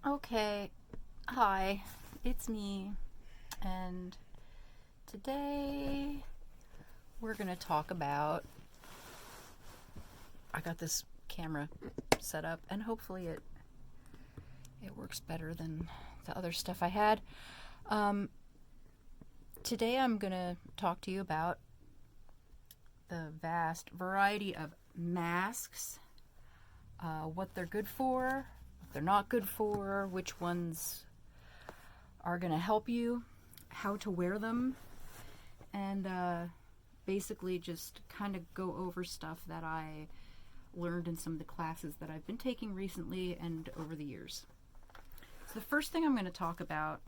Okay, hi, it's me, and today we're gonna talk about. I got this camera set up, and hopefully it works better than the other stuff I had. Um, Today I'm gonna talk to you about the vast variety of masks, what they're good for, what they're not good for, which ones are going to help you, how to wear them, and basically just kind of go over stuff that I learned in some of the classes that I've been taking recently and over the years. So the first thing I'm going to talk about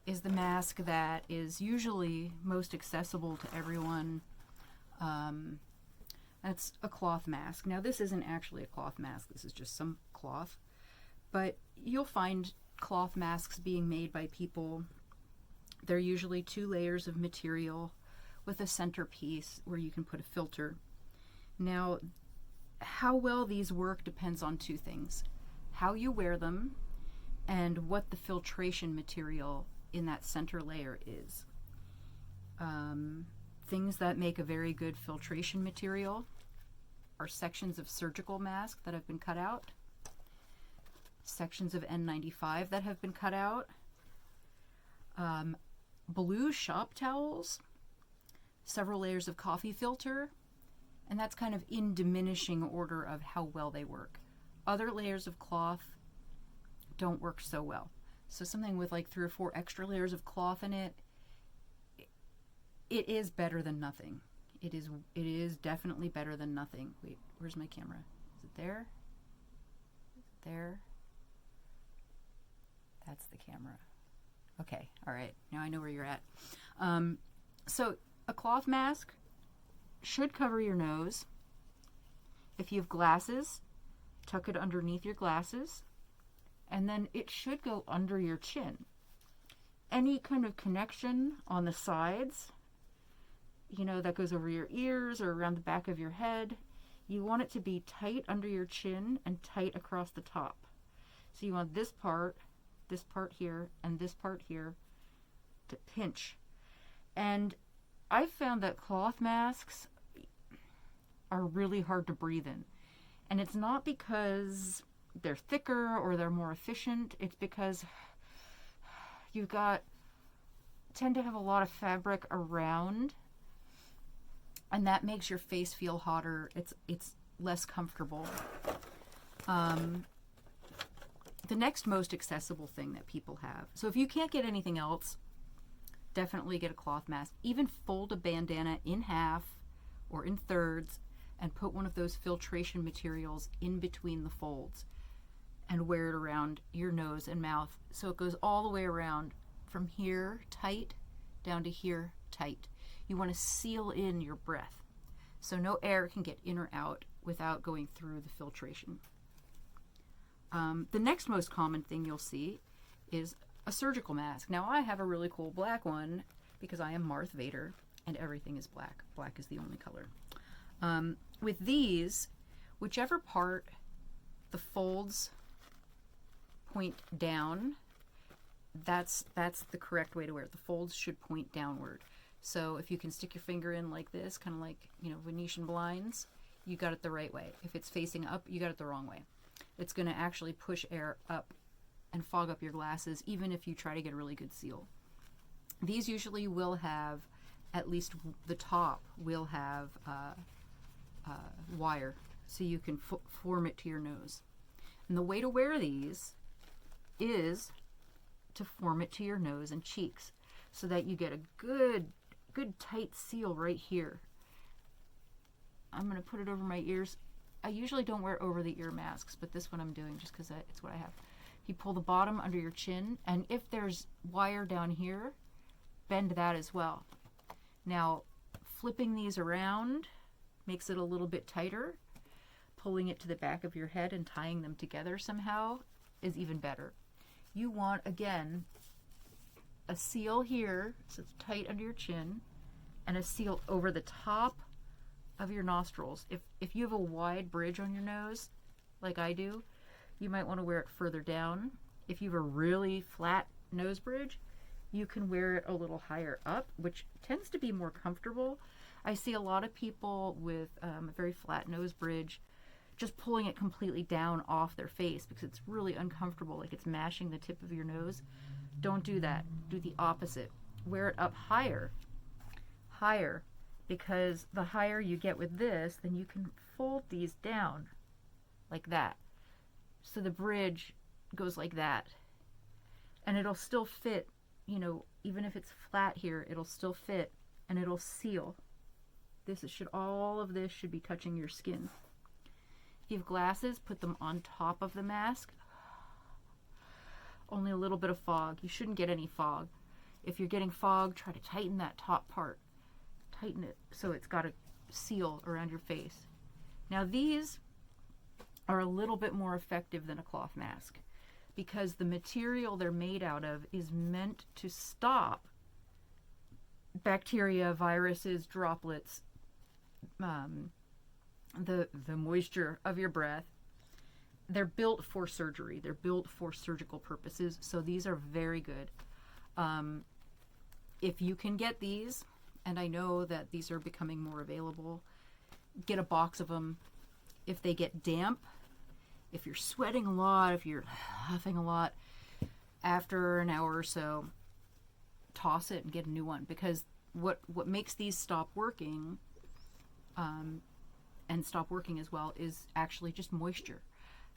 is the mask that is usually most accessible to everyone. That's a cloth mask. Now, this isn't actually a cloth mask. This is just some cloth. But you'll find cloth masks being made by people. They're usually 2 layers of material with a centerpiece where you can put a filter. Now, how well these work depends on 2 things: how you wear them and what the filtration material in that center layer is. Things that make a very good filtration material are sections of surgical mask that have been cut out, sections of N95 that have been cut out, blue shop towels, several layers of coffee filter, and that's kind of in diminishing order of how well they work. Other layers of cloth don't work so well. So something with like 3 or 4 extra layers of cloth in it, it is better than nothing. It is definitely better than nothing. Wait, where's my camera? Is it there? Is it there? That's the camera. Okay, all right. Now I know where you're at. So a cloth mask should cover your nose. If you have glasses, tuck it underneath your glasses, and then it should go under your chin. Any kind of connection on the sides, that goes over your ears or around the back of your head, you want it to be tight under your chin and tight across the top. So you want this part here, and this part here to pinch. And I've found that cloth masks are really hard to breathe in. And it's not because they're thicker or they're more efficient. It's because tend to have a lot of fabric around, and that makes your face feel hotter. It's less comfortable. The next most accessible thing that people have. So if you can't get anything else, definitely get a cloth mask. Even fold a bandana in half or in thirds and put one of those filtration materials in between the folds and wear it around your nose and mouth so it goes all the way around from here tight down to here tight. You want to seal in your breath so no air can get in or out without going through the filtration. The next most common thing you'll see is a surgical mask. Now, I have a really cool black one because I am Darth Vader and everything is black. Black is the only color. With these, whichever part the folds point down, that's the correct way to wear it. The folds should point downward. So if you can stick your finger in like this, kind of like, Venetian blinds, you got it the right way. If it's facing up, you got it the wrong way. It's going to actually push air up and fog up your glasses, even if you try to get a really good seal. These usually will have, at least the top will have wire, so you can form it to your nose. And the way to wear these is to form it to your nose and cheeks so that you get a good tight seal right here. I'm going to put it over my ears. I usually don't wear over the ear masks, but this one I'm doing just because it's what I have. You pull the bottom under your chin, and if there's wire down here, bend that as well. Now, flipping these around makes it a little bit tighter. Pulling it to the back of your head and tying them together somehow is even better. You want, again, a seal here, so it's tight under your chin, and a seal over the top of your nostrils. If you have a wide bridge on your nose, like I do, you might want to wear it further down. If you have a really flat nose bridge, you can wear it a little higher up, which tends to be more comfortable. I see a lot of people with a very flat nose bridge just pulling it completely down off their face because it's really uncomfortable, like it's mashing the tip of your nose. Don't do that. Do the opposite. Wear it up higher, because the higher you get with this, then you can fold these down like that. So the bridge goes like that. And it'll still fit, you know, even if it's flat here, it'll still fit and it'll seal. All of this should be touching your skin. If you have glasses, put them on top of the mask. Only a little bit of fog. You shouldn't get any fog. If you're getting fog, try to tighten that top part. Tighten it so it's got a seal around your face. Now these are a little bit more effective than a cloth mask because the material they're made out of is meant to stop bacteria, viruses, droplets, the moisture of your breath. They're built for surgery. They're built for surgical purposes. So these are very good. If you can get these, and I know that these are becoming more available, get a box of them. If they get damp, if you're sweating a lot, if you're huffing a lot, after an hour or so, toss it and get a new one. Because what makes these stop working, and stop working as well, is actually just moisture.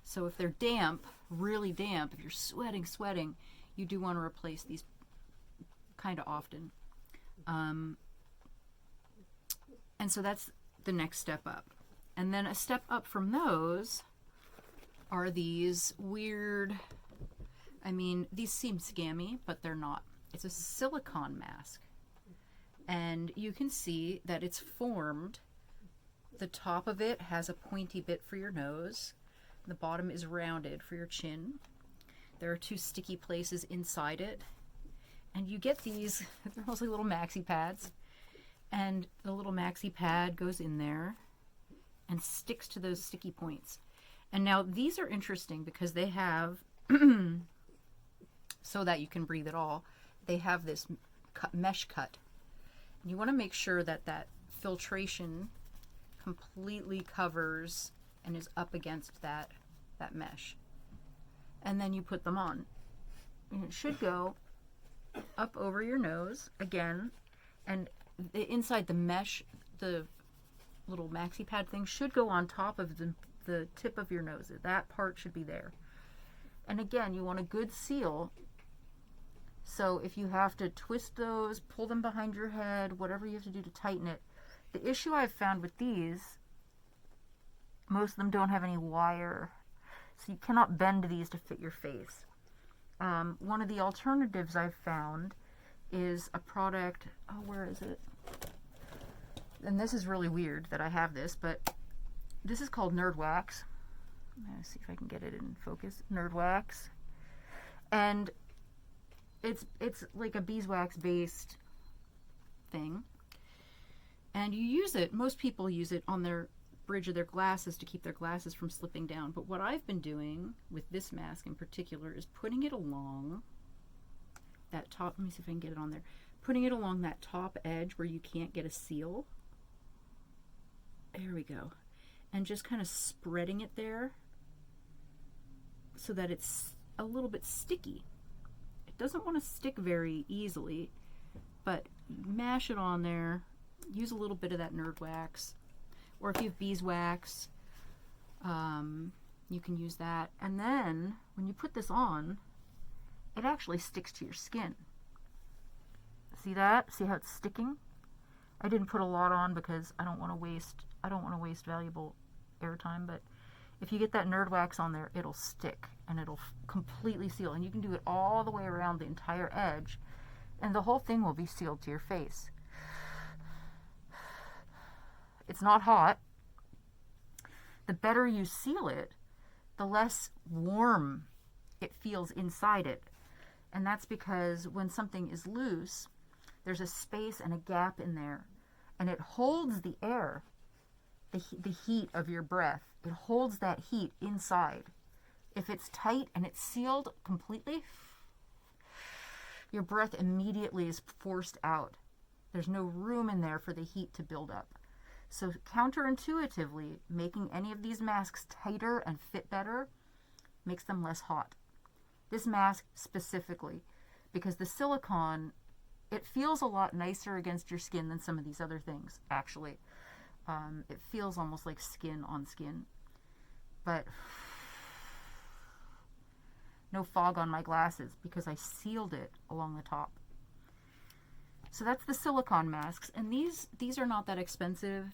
So if they're damp, really damp, if you're sweating, you do want to replace these kind of often. And so that's the next step up. And then a step up from those are these weird, I mean, these seem scammy, but they're not. It's a silicone mask. And you can see that it's formed. The top of it has a pointy bit for your nose. The bottom is rounded for your chin. There are two sticky places inside it. And you get these, they're mostly little maxi pads. And the little maxi pad goes in there and sticks to those sticky points. And now these are interesting because they have, so that you can breathe at all, they have this mesh cut. You want to make sure that that filtration completely covers and is up against that mesh. And then you put them on. And it should go up over your nose again, and inside the mesh, the little maxi pad thing should go on top of the tip of your nose. That part should be there. And again, you want a good seal. So if you have to twist those, pull them behind your head, whatever you have to do to tighten it. The issue I've found with these, most of them don't have any wire. So you cannot bend these to fit your face. One of the alternatives I've found is a product, oh, where is it? And this is really weird that I have this, but this is called Nerd Wax. Let's see if I can get it in focus. Nerd Wax. And it's like a beeswax based thing. And you use it, most people use it on their bridge of their glasses to keep their glasses from slipping down. But what I've been doing with this mask in particular is putting it along that top, let me see if I can get it on there, putting it along that top edge where you can't get a seal. There we go. And just kind of spreading it there so that it's a little bit sticky. It doesn't want to stick very easily, but mash it on there. Use a little bit of that Nerd Wax. Or if you have beeswax, you can use that. And then when you put this on, it actually sticks to your skin. See that? See how it's sticking? I didn't put a lot on because I don't want to waste valuable airtime, but if you get that Nerd Wax on there, it'll stick and it'll completely seal. And you can do it all the way around the entire edge, and the whole thing will be sealed to your face. It's not hot. The better you seal it, the less warm it feels inside it. And that's because when something is loose, there's a space and a gap in there, and it holds the air, the heat of your breath. It holds that heat inside. If it's tight and it's sealed completely, your breath immediately is forced out. There's no room in there for the heat to build up. So counterintuitively, making any of these masks tighter and fit better makes them less hot. This mask specifically, because the silicone, it feels a lot nicer against your skin than some of these other things, actually. It feels almost like skin on skin. But no fog on my glasses because I sealed it along the top. So that's the silicone masks, and these are not that expensive.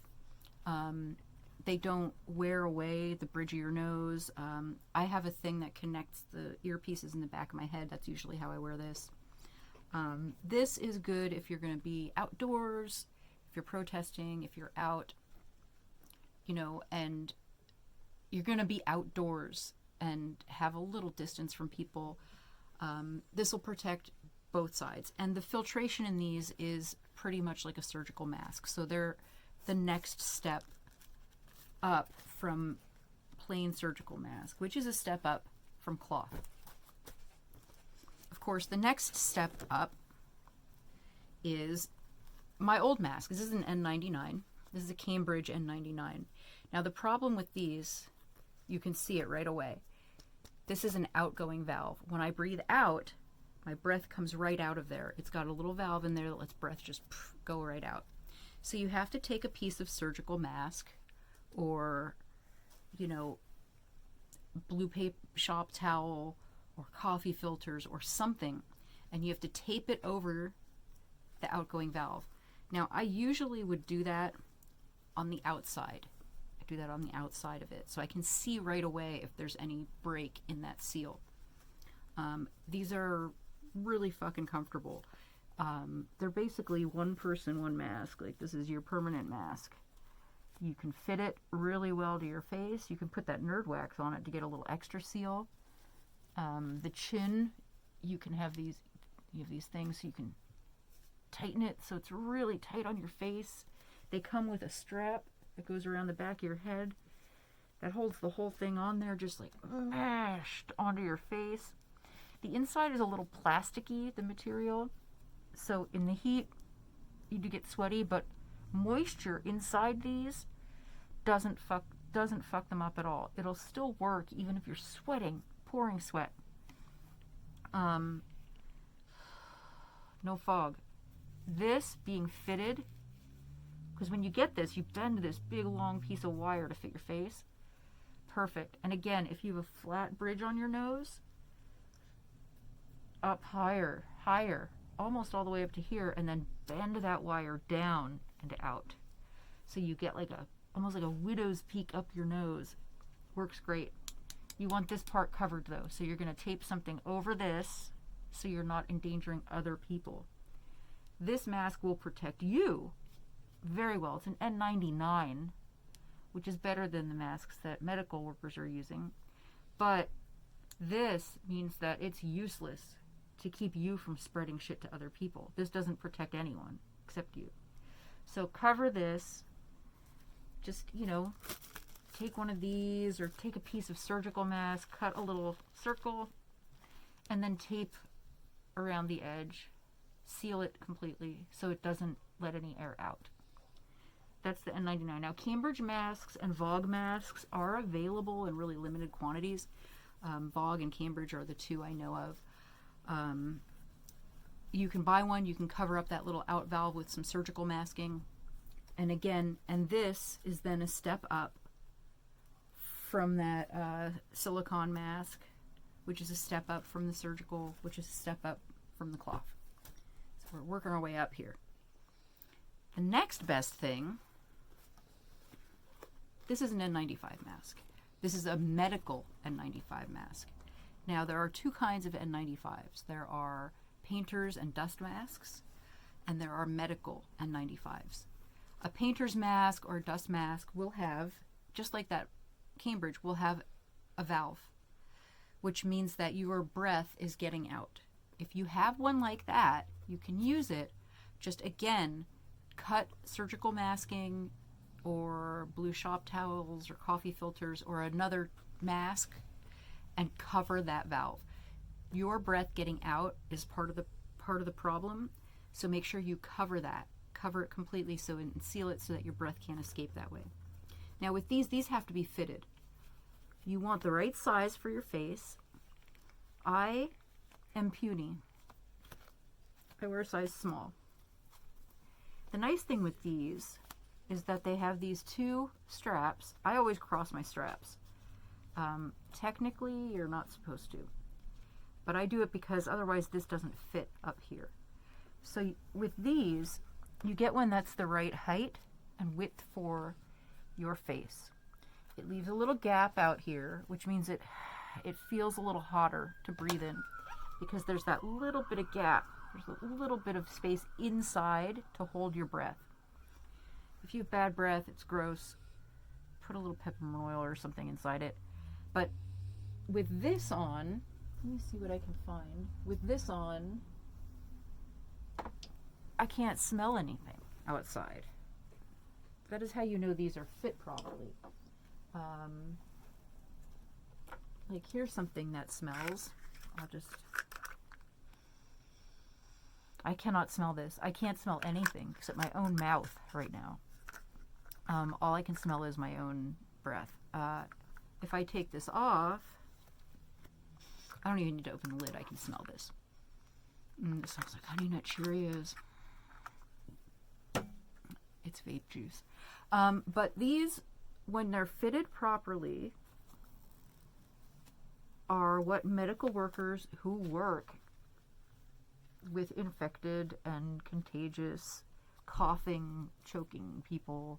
They don't wear away the bridge of your nose. I have a thing that connects the earpieces in the back of my head. That's usually how I wear this. This is good if you're going to be outdoors, if you're protesting, if you're out, and you're going to be outdoors and have a little distance from people. This will protect both sides. And the filtration in these is pretty much like a surgical mask. So they're the next step up from plain surgical mask, which is a step up from cloth. Of course, the next step up is my old mask. This is an N99. This is a Cambridge N99. Now the problem with these, you can see it right away. This is an outgoing valve. When I breathe out, my breath comes right out of there. It's got a little valve in there that lets breath just go right out. So you have to take a piece of surgical mask or, blue paper shop towel or coffee filters or something, and you have to tape it over the outgoing valve. Now, I usually would do that on the outside. I do that on the outside of it so I can see right away if there's any break in that seal. These are really fucking comfortable. They're basically one person, one mask. Like, this is your permanent mask. You can fit it really well to your face. You can put that nerd wax on it to get a little extra seal. The chin, you have these things so you can tighten it so it's really tight on your face. They come with a strap that goes around the back of your head that holds the whole thing on there, just like mashed onto your face. The inside is a little plasticky, the material, so in the heat you do get sweaty, but moisture inside these doesn't fuck them up at all. It'll still work even if you're sweating, pouring sweat. No fog. This being fitted, because when you get this, you bend this big long piece of wire to fit your face. Perfect. And again, if you have a flat bridge on your nose, up higher, almost all the way up to here, and then bend that wire down and out. So you get almost like a widow's peak up your nose. Works great. You want this part covered though, so you're going to tape something over this so you're not endangering other people. This mask will protect you very well. It's an N99, which is better than the masks that medical workers are using. But this means that it's useless to keep you from spreading shit to other people. This doesn't protect anyone except you. So cover this. Just, take one of these or take a piece of surgical mask, cut a little circle, and then tape around the edge. Seal it completely so it doesn't let any air out. That's the N99. Now, Cambridge masks and Vogue masks are available in really limited quantities. Vogue and Cambridge are the two I know of. You can buy one. You can cover up that little out valve with some surgical masking. And again, this is then a step up from that silicone mask, which is a step up from the surgical, which is a step up from the cloth. So we're working our way up here. The next best thing, this is an N95 mask. This is a medical N95 mask. Now, there are two kinds of N95s. There are painters and dust masks, and there are medical N95s. A painter's mask or a dust mask will have, just like that Cambridge, will have a valve, which means that your breath is getting out. If you have one like that, you can use it. Just again, cut surgical masking or blue shop towels or coffee filters or another mask and cover that valve. Your breath getting out is part of the problem, so make sure you cover that. Cover it completely and seal it so that your breath can't escape that way. Now with these have to be fitted. You want the right size for your face. I am puny. I wear a size small. The nice thing with these is that they have these two straps. I always cross my straps. Technically, you're not supposed to, but I do it because otherwise this doesn't fit up here. So with these, you get one that's the right height and width for your face. It leaves a little gap out here, which means it feels a little hotter to breathe in because there's that little bit of gap. There's a little bit of space inside to hold your breath. If you have bad breath, it's gross, put a little peppermint oil or something inside it. But with this on, let me see what I can find. With this on, I can't smell anything outside. That is how you know these are fit properly. Like here's something that smells. I cannot smell this. I can't smell anything except my own mouth right now. All I can smell is my own breath. If I take this off, I don't even need to open the lid. I can smell this. It smells like Honey Nut Cheerios. It's vape juice. But these, when they're fitted properly, are what medical workers who work with infected and contagious, coughing, choking people,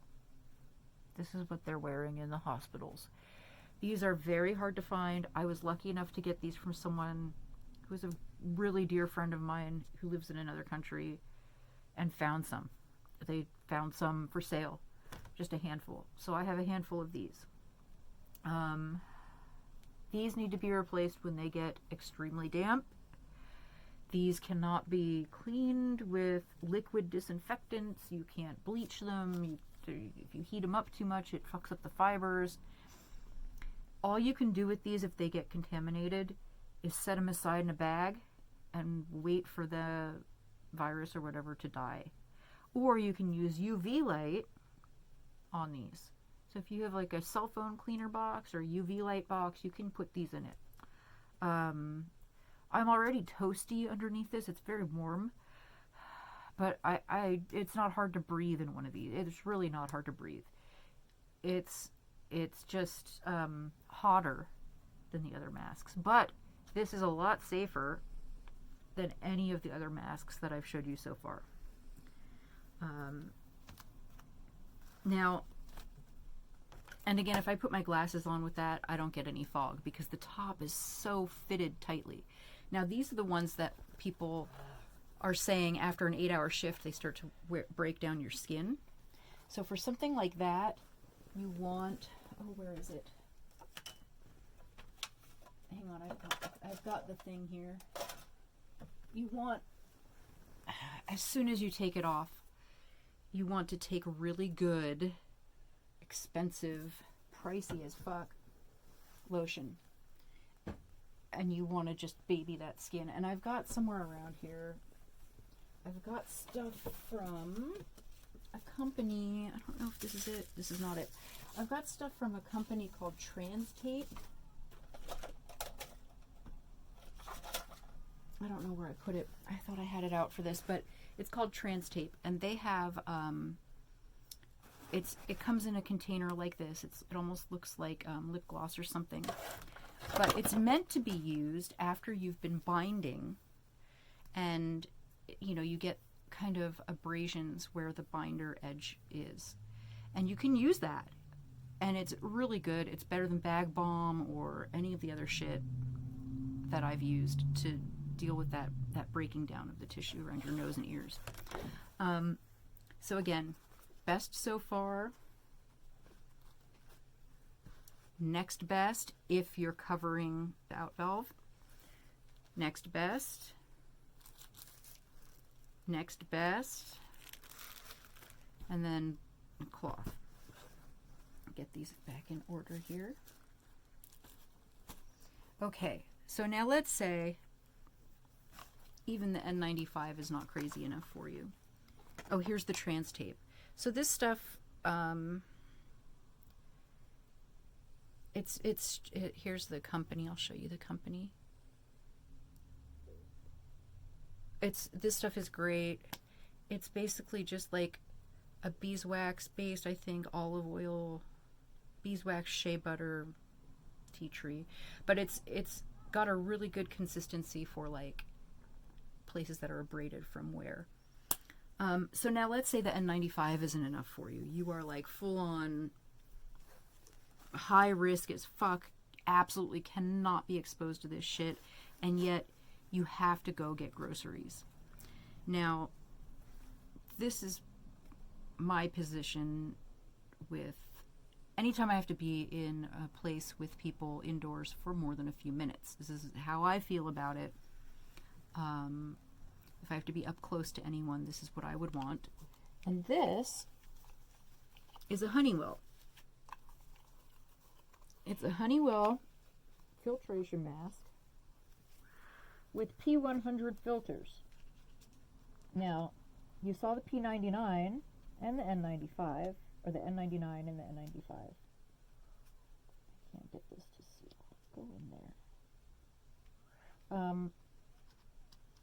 this is what they're wearing in the hospitals. These are very hard to find. I was lucky enough to get these from someone who was a really dear friend of mine who lives in another country and found some. They found some for sale, just a handful. So I have a handful of these. These need to be replaced when they get extremely damp. These cannot be cleaned with liquid disinfectants. You can't bleach them. If you heat them up too much, it fucks up the fibers. All you can do with these if they get contaminated is set them aside in a bag and wait for the virus or whatever to die. Or you can use UV light on these. So if you have like a cell phone cleaner box or UV light box, you can put these in it. I'm already toasty underneath this. It's very warm. But it's not hard to breathe in one of these. It's really not hard to breathe. It's just hotter than the other masks. But this is a lot safer than any of the other masks that I've showed you so far. Now, and again, if I put my glasses on with that, I don't get any fog because the top is so fitted tightly. Now, these are the ones that people are saying after an 8-hour shift, they start to break down your skin. So for something like that, you want, oh, where is it? Hang on, I've got the thing here. You want, as soon as you take it off, you want to take really good, expensive, pricey as fuck lotion. And you want to just baby that skin. And I've got somewhere around here, I've got stuff from a company, I don't know if this is it, this is not it. I've got stuff from a company called Tape. I don't know where I put it. I thought I had it out for this, but it's called Tape, and they have it comes in a container like this. It almost looks like lip gloss or something, but it's meant to be used after you've been binding, and you know, you get kind of abrasions where the binder edge is, and you can use that, and it's really good. It's better than Bag Balm or any of the other shit that I've used to deal with that breaking down of the tissue around your nose and ears. So again, best so far. Next best if you're covering the out valve. Next best. Next best. And then cloth. Get these back in order here. Okay, so now let's say even the N95 is not crazy enough for you. Oh, here's the trans tape. So this stuff, here's the company. I'll show you the company. This stuff is great. It's basically just like a beeswax based, I think, olive oil, beeswax, shea butter, tea tree, but it's got a really good consistency for like places that are abraded from wear. So now let's say the N95 isn't enough for you. You are like full on high risk as fuck, absolutely cannot be exposed to this shit, and yet you have to go get groceries. Now, this is my position with anytime I have to be in a place with people indoors for more than a few minutes. This is how I feel about it. If I have to be up close to anyone, this is what I would want. And this is a Honeywell. It's a Honeywell filtration mask with P100 filters. Now, you saw the P99 and the N95, or the N99 and the N95. I can't get this to seal. Go in there.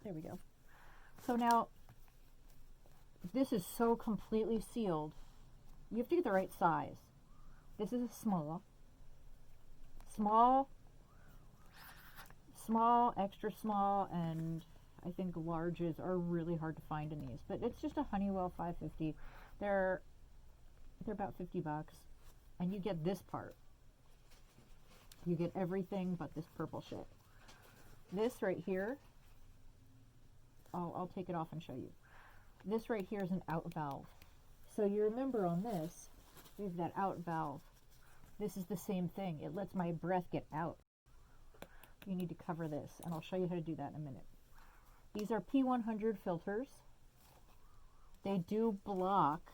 There we go. So now, this is so completely sealed. You have to get the right size. This is a small, extra small, and I think larges are really hard to find in these. But it's just a Honeywell 550. They're about $50, and you get this part. You get everything but this purple shit. This right here, I'll take it off and show you. This right here is an out valve. So you remember on this, we have that out valve. This is the same thing. It lets my breath get out. You need to cover this, and I'll show you how to do that in a minute. These are P100 filters. They do block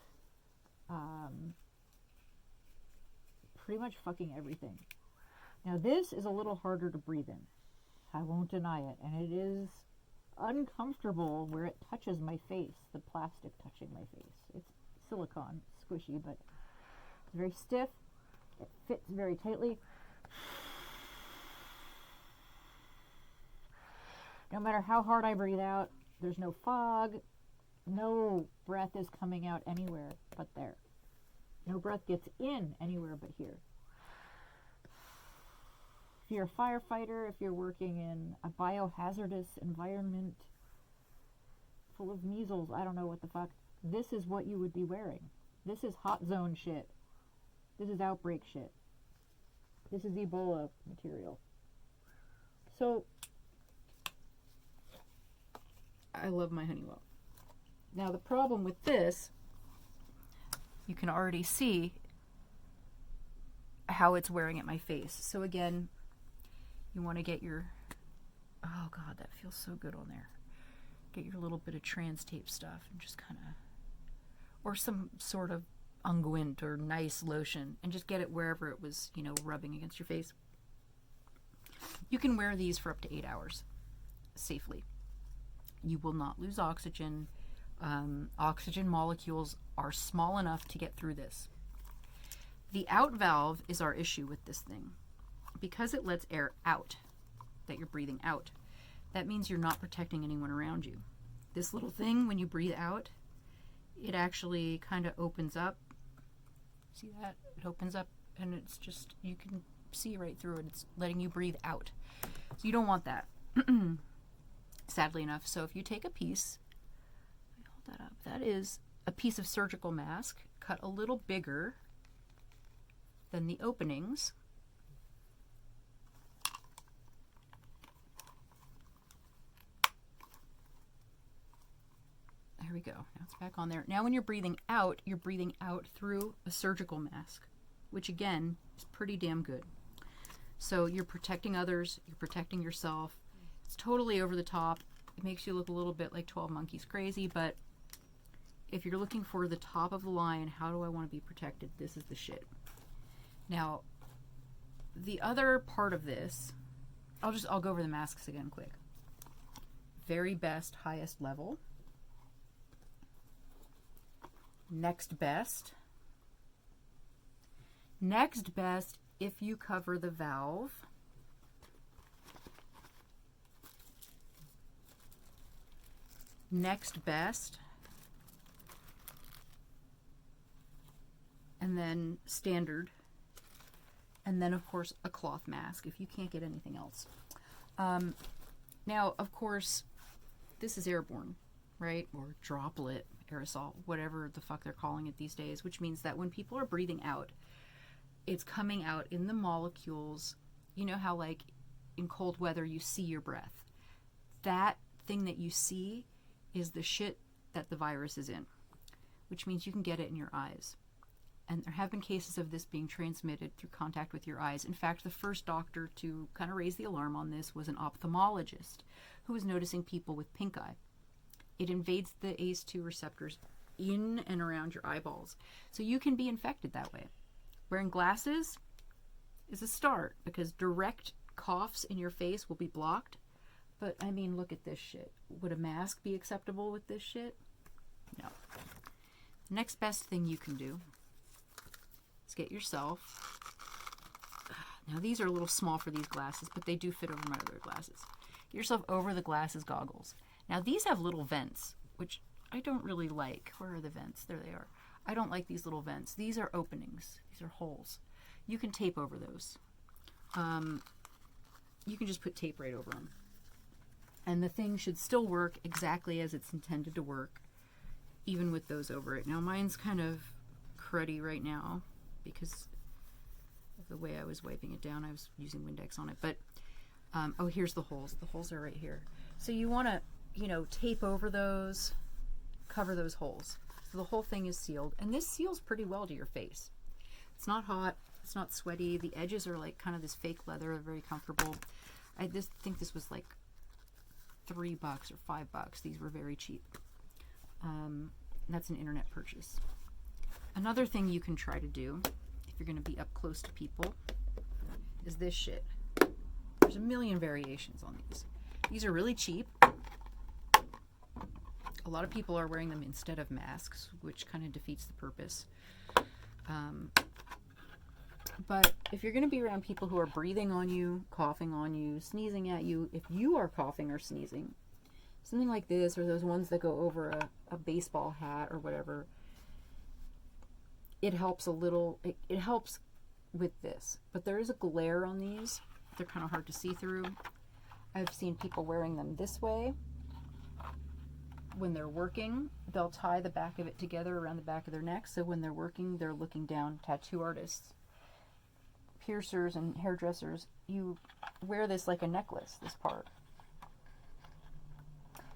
pretty much fucking everything. Now this is a little harder to breathe in. I won't deny it, and it is uncomfortable where it touches my face, the plastic touching my face. It's silicone, squishy, but it's very stiff. It fits very tightly. No matter how hard I breathe out, there's no fog, no breath is coming out anywhere but there. No breath gets in anywhere but here. If you're a firefighter, if you're working in a biohazardous environment full of measles, I don't know what the fuck, this is what you would be wearing. This is hot zone shit. This is outbreak shit. This is Ebola material. So, I love my Honeywell. Now the problem with this, you can already see how it's wearing at my face. So again, you want to get your, oh god, that feels so good on there. Get your little bit of trans tape stuff and just kind of, or some sort of unguent or nice lotion, and just get it wherever it was, you know, rubbing against your face. You can wear these for up to 8 hours safely. You will not lose oxygen. Oxygen molecules are small enough to get through this. The out valve is our issue with this thing. Because it lets air out, that you're breathing out, that means you're not protecting anyone around you. This little thing, when you breathe out, it actually kind of opens up. See that? It opens up, and it's just, you can see right through it. It's letting you breathe out. So you don't want that, sadly enough. So if you take a piece, hold that up, that is a piece of surgical mask cut a little bigger than the openings. There we go. Now it's back on there. Now when you're breathing out through a surgical mask, which again is pretty damn good. So you're protecting others, you're protecting yourself. It's totally over the top. It makes you look a little bit like 12 Monkeys crazy, but if you're looking for the top of the line, how do I want to be protected? This is the shit. Now, the other part of this I'll go over the masks again quick. Very best, highest level. Next best. Next best if you cover the valve. Next best. And then standard. And then, of course, a cloth mask if you can't get anything else. Now, of course, this is airborne, right? Or droplet, aerosol, whatever the fuck they're calling it these days, which means that when people are breathing out, it's coming out in the molecules. You know how, like, in cold weather, you see your breath. That thing that you see is the shit that the virus is in, which means you can get it in your eyes. And there have been cases of this being transmitted through contact with your eyes. In fact, the first doctor to kind of raise the alarm on this was an ophthalmologist who was noticing people with pink eye. It invades the ACE2 receptors in and around your eyeballs. So you can be infected that way. Wearing glasses is a start because direct coughs in your face will be blocked. But, I mean, look at this shit. Would a mask be acceptable with this shit? No. The next best thing you can do is get yourself... Now, these are a little small for these glasses, but they do fit over my other glasses. Get yourself over-the-glasses goggles. Now, these have little vents, which I don't really like. Where are the vents? There they are. I don't like these little vents. These are openings. These are holes. You can tape over those. You can just put tape right over them. And the thing should still work exactly as it's intended to work, even with those over it. Now, mine's kind of cruddy right now because of the way I was wiping it down. I was using Windex on it. But, oh, here's the holes. The holes are right here. So you want to, you know, tape over those, cover those holes. So the whole thing is sealed. And this seals pretty well to your face. It's not hot. It's not sweaty. The edges are like kind of this fake leather. They're very comfortable. I just think this was like $3 or $5. These were very cheap. That's an internet purchase. Another thing you can try to do if you're going to be up close to people is this shit. There's a million variations on these. These are really cheap. A lot of people are wearing them instead of masks, which kind of defeats the purpose. But if you're going to be around people who are breathing on you, coughing on you, sneezing at you, if you are coughing or sneezing, something like this, or those ones that go over a baseball hat or whatever, it helps a little. It helps with this. But there is a glare on these. They're kind of hard to see through. I've seen people wearing them this way. When they're working, they'll tie the back of it together around the back of their neck, so when they're working, they're looking down. Tattoo artists, piercers, and hairdressers, you wear this like a necklace, this part.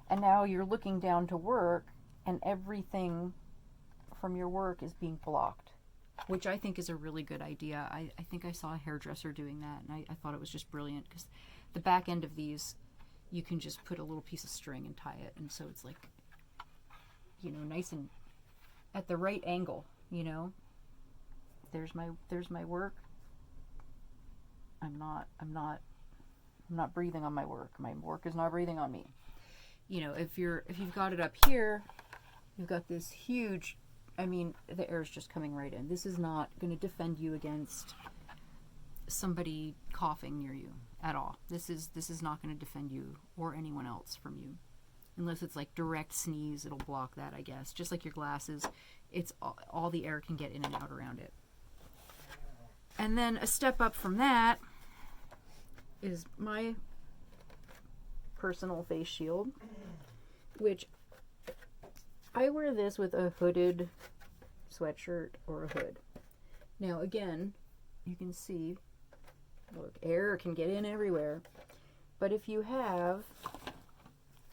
And now you're looking down to work, and everything from your work is being blocked, which I think is a really good idea. I think I saw a hairdresser doing that, and I thought it was just brilliant, because the back end of these, you can just put a little piece of string and tie it, and so it's like, you know, nice and at the right angle, you know. There's my work. I'm not breathing on my work. My work is not breathing on me. You know, if you've got it up here, you've got this huge, I mean, the air is just coming right in. This is not going to defend you against somebody coughing near you at all. This is not going to defend you or anyone else from you. Unless it's like direct sneeze, it'll block that, I guess. Just like your glasses, it's all the air can get in and out around it. And then a step up from that is my personal face shield, which I wear this with a hooded sweatshirt or a hood. Now again, you can see, look, air can get in everywhere. But if you have,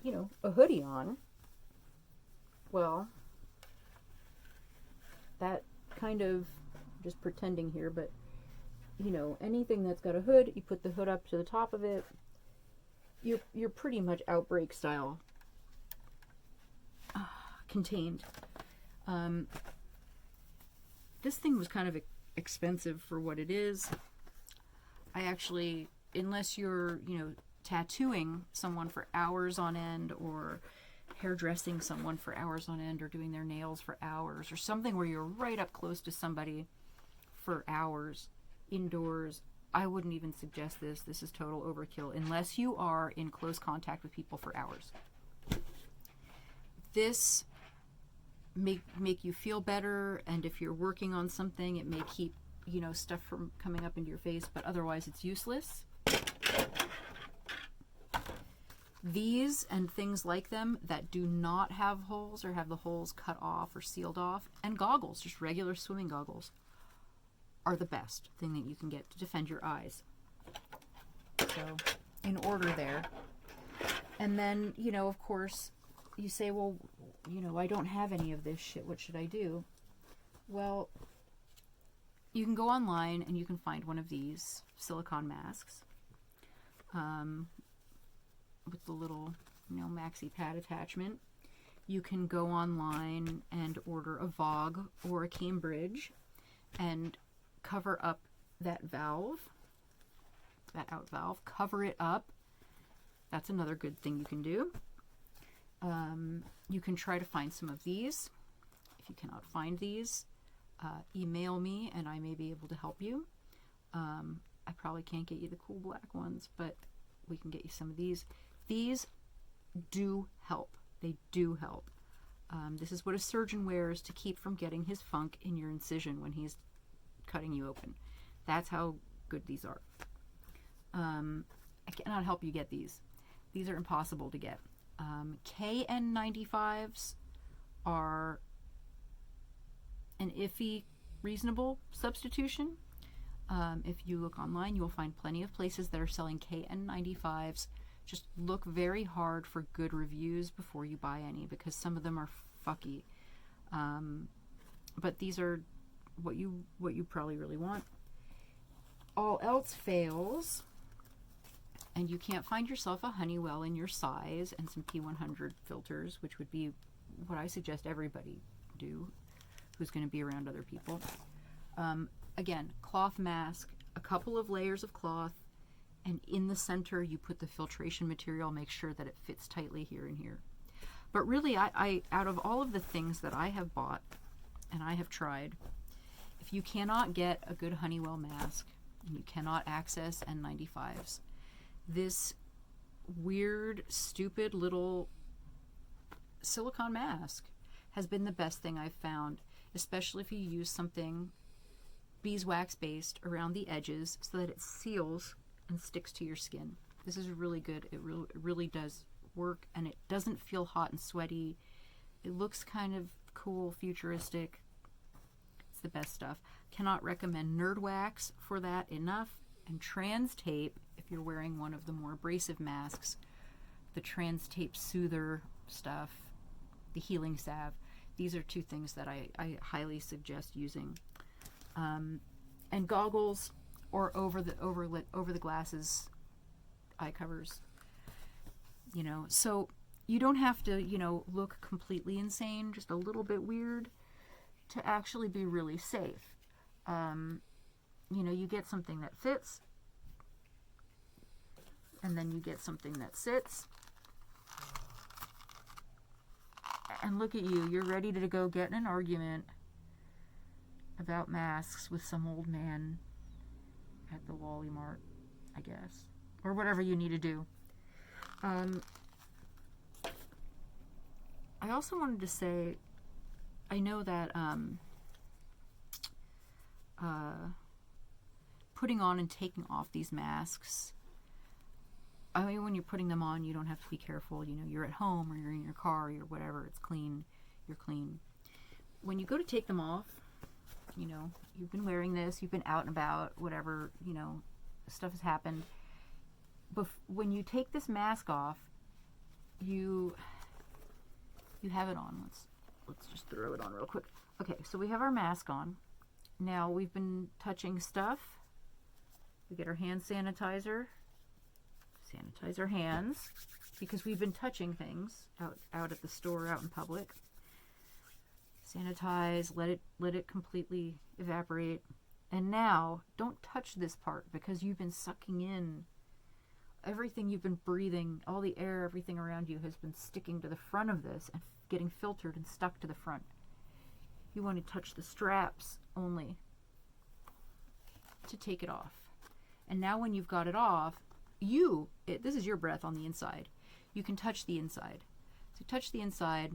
you know, a hoodie on, well, that kind of, just pretending here, but, you know, anything that's got a hood, you put the hood up to the top of it, you're pretty much outbreak style contained. This thing was kind of expensive for what it is. I actually unless you're, tattooing someone for hours on end, or hairdressing someone for hours on end, or doing their nails for hours, or something where you're right up close to somebody for hours indoors, I wouldn't even suggest this. This is total overkill unless you are in close contact with people for hours. This make you feel better, and if you're working on something, it may keep, stuff from coming up into your face, but otherwise it's useless. These and things like them that do not have holes or have the holes cut off or sealed off, and goggles, just regular swimming goggles, are the best thing that you can get to defend your eyes. So, in order there. And then, of course, you say, well, I don't have any of this shit. What should I do? Well, you can go online and you can find one of these silicone masks. With the little, maxi pad attachment. You can go online and order a Vogue or a Cambridge and cover up that valve, that out valve, cover it up. That's another good thing you can do. You can try to find some of these. If you cannot find these, email me and I may be able to help you. I probably can't get you the cool black ones, but we can get you some of these. These do help. They do help. This is what a surgeon wears to keep from getting his funk in your incision when he's cutting you open. That's how good these are. I cannot help you get these. These are impossible to get. KN95s are an iffy, reasonable substitution. If you look online, you will find plenty of places that are selling KN95s. Just look very hard for good reviews before you buy any, because some of them are fucky. But these are what you probably really want. All else fails, and you can't find yourself a Honeywell in your size and some P100 filters, which would be what I suggest everybody do who's going to be around other people. Again, cloth mask, a couple of layers of cloth, and in the center you put the filtration material. Make sure that it fits tightly here and here. But really, I out of all of the things that I have bought and I have tried, if you cannot get a good Honeywell mask and you cannot access N95s, this weird, stupid little silicone mask has been the best thing I've found, especially if you use something beeswax based around the edges so that it seals and sticks to your skin. This is really good. It really does work, and it doesn't feel hot and sweaty. It looks kind of cool, futuristic. It's the best stuff. Cannot recommend Nerd Wax for that enough. And Trans Tape, if you're wearing one of the more abrasive masks, the Trans Tape Soother stuff, the Healing Salve. These are two things that I highly suggest using. And goggles or over the glasses eye covers. So you don't have to, look completely insane, just a little bit weird to actually be really safe. You get something that fits, and then you get something that sits. And look at you, you're ready to go get in an argument about masks with some old man at the Wally Mart, I guess. Or whatever you need to do. I also wanted to say, I know that putting on and taking off these masks, I mean, when you're putting them on, you don't have to be careful. You're at home or you're in your car or whatever. It's clean. You're clean. When you go to take them off, you've been wearing this, you've been out and about, whatever, stuff has happened. But when you take this mask off, you have it on. Let's just throw it on real quick. Okay, so we have our mask on. Now we've been touching stuff. We get our hand sanitizer. Sanitize our hands because we've been touching things out at the store, out in public. Sanitize, let it completely evaporate. And now don't touch this part because you've been sucking in everything you've been breathing, all the air, everything around you has been sticking to the front of this and getting filtered and stuck to the front. You want to touch the straps only to take it off. And now when you've got it off, this is your breath on the inside. You can touch the inside. So touch the inside,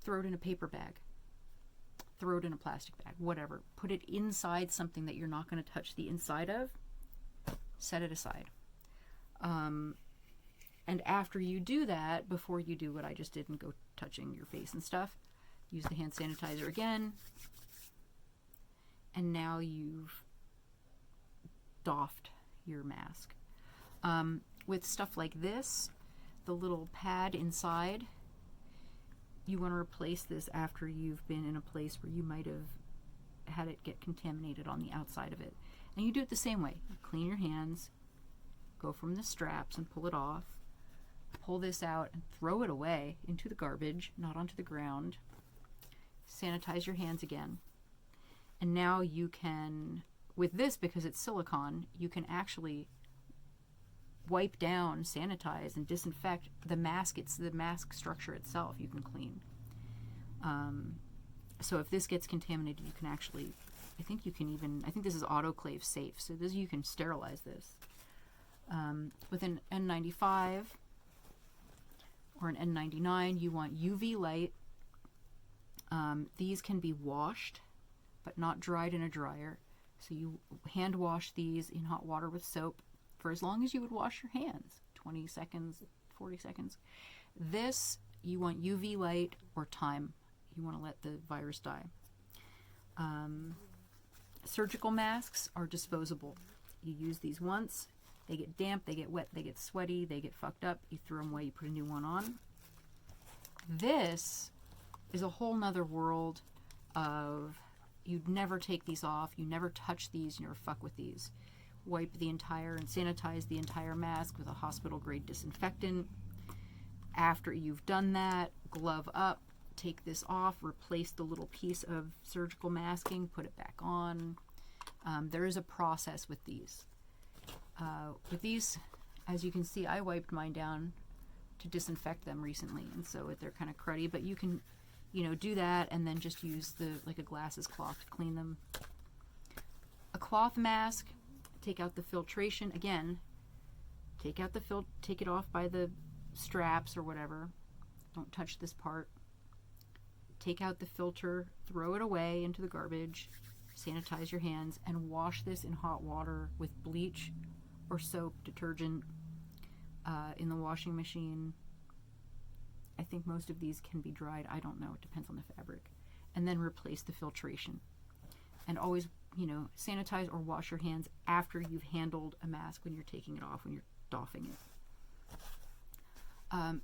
throw it in a paper bag, throw it in a plastic bag, whatever. Put it inside something that you're not going to touch the inside of. Set it aside. And after you do that, before you do what I just did and go touching your face and stuff, use the hand sanitizer again. And now you've doffed your mask. With stuff like this, the little pad inside, you want to replace this after you've been in a place where you might have had it get contaminated on the outside of it. And you do it the same way. You clean your hands, go from the straps and pull it off, pull this out and throw it away into the garbage, not onto the ground. Sanitize your hands again. And now you can, with this, because it's silicone, you can actually wipe down, sanitize, and disinfect the mask. It's the mask structure itself you can clean. So if this gets contaminated, you can actually, I think this is autoclave safe, so you can sterilize this. With an N95 or an N99, you want UV light. These can be washed, but not dried in a dryer. So you hand wash these in hot water with soap for as long as you would wash your hands, 20 seconds, 40 seconds. This, you want UV light or time. You want to let the virus die. Surgical masks are disposable. You use these once, they get damp, they get wet, they get sweaty, they get fucked up, you throw them away, you put a new one on. This is a whole nother world of, you'd never take these off, you never touch these, you never fuck with these. Wipe the entire and sanitize the entire mask with a hospital grade disinfectant. After you've done that, glove up, take this off, replace the little piece of surgical masking, put it back on. There is a process with these. With these, as you can see, I wiped mine down to disinfect them recently, and so they're kind of cruddy, but you can, do that and then just use a glasses cloth to clean them. A cloth mask, take out the filtration. Again, take it off by the straps or whatever. Don't touch this part. Take out the filter, throw it away into the garbage, sanitize your hands, and wash this in hot water with bleach or soap, detergent, in the washing machine. I think most of these can be dried. I don't know. It depends on the fabric. And then replace the filtration. And always, sanitize or wash your hands after you've handled a mask when you're taking it off, when you're doffing it.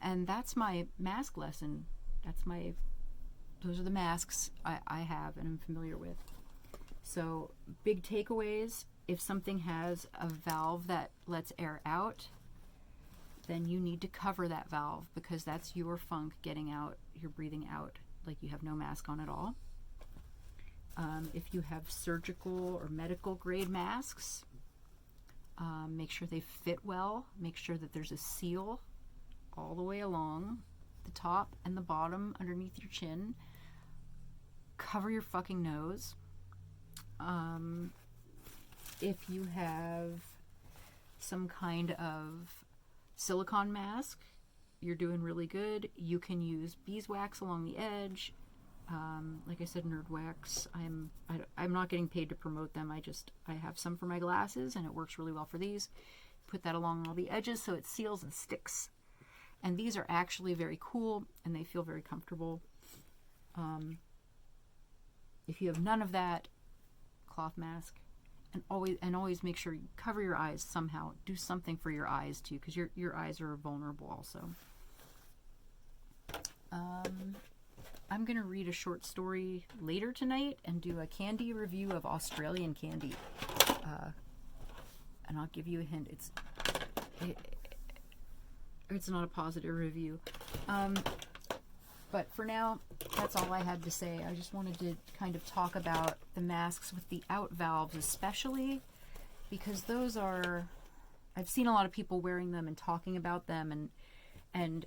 And that's my mask lesson. Those are the masks I have and I'm familiar with. So, big takeaways: if something has a valve that lets air out, then you need to cover that valve, because that's your funk getting out, you're breathing out like you have no mask on at all. If you have surgical or medical grade masks, make sure they fit well, make sure that there's a seal all the way along the top and the bottom underneath your chin. Cover your fucking nose. If you have some kind of silicone mask, you're doing really good. You can use beeswax along the edge. Like I said, Nerd Wax. I'm not getting paid to promote them. I have some for my glasses, and it works really well for these. Put that along all the edges so it seals and sticks. And these are actually very cool, and they feel very comfortable. If you have none of that, cloth mask, and always make sure you cover your eyes somehow. Do something for your eyes too, because your eyes are vulnerable also. I'm gonna read a short story later tonight and do a candy review of Australian candy, and I'll give you a hint. It's not a positive review. But for now, that's all I had to say. I just wanted to kind of talk about the masks with the out valves, especially because those are, I've seen a lot of people wearing them and talking about them and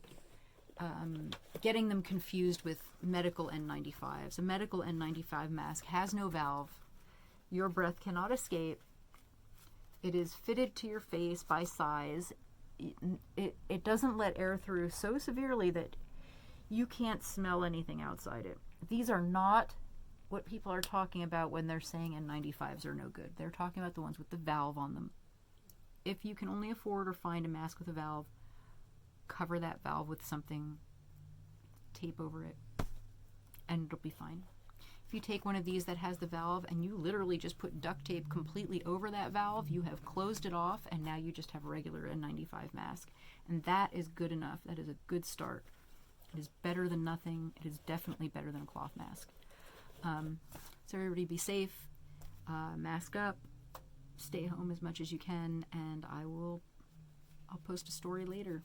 getting them confused with medical N95s. A medical N95 mask has no valve. Your breath cannot escape. It is fitted to your face by size. It doesn't let air through so severely that you can't smell anything outside it. These are not what people are talking about when they're saying N95s are no good. They're talking about the ones with the valve on them. If you can only afford or find a mask with a valve, cover that valve with something, tape over it, and it'll be fine. If you take one of these that has the valve and you literally just put duct tape completely over that valve, you have closed it off, and now you just have a regular N95 mask. And that is good enough. That is a good start. It is better than nothing. It is definitely better than a cloth mask. So everybody be safe, mask up, stay home as much as you can, and I'll post a story later.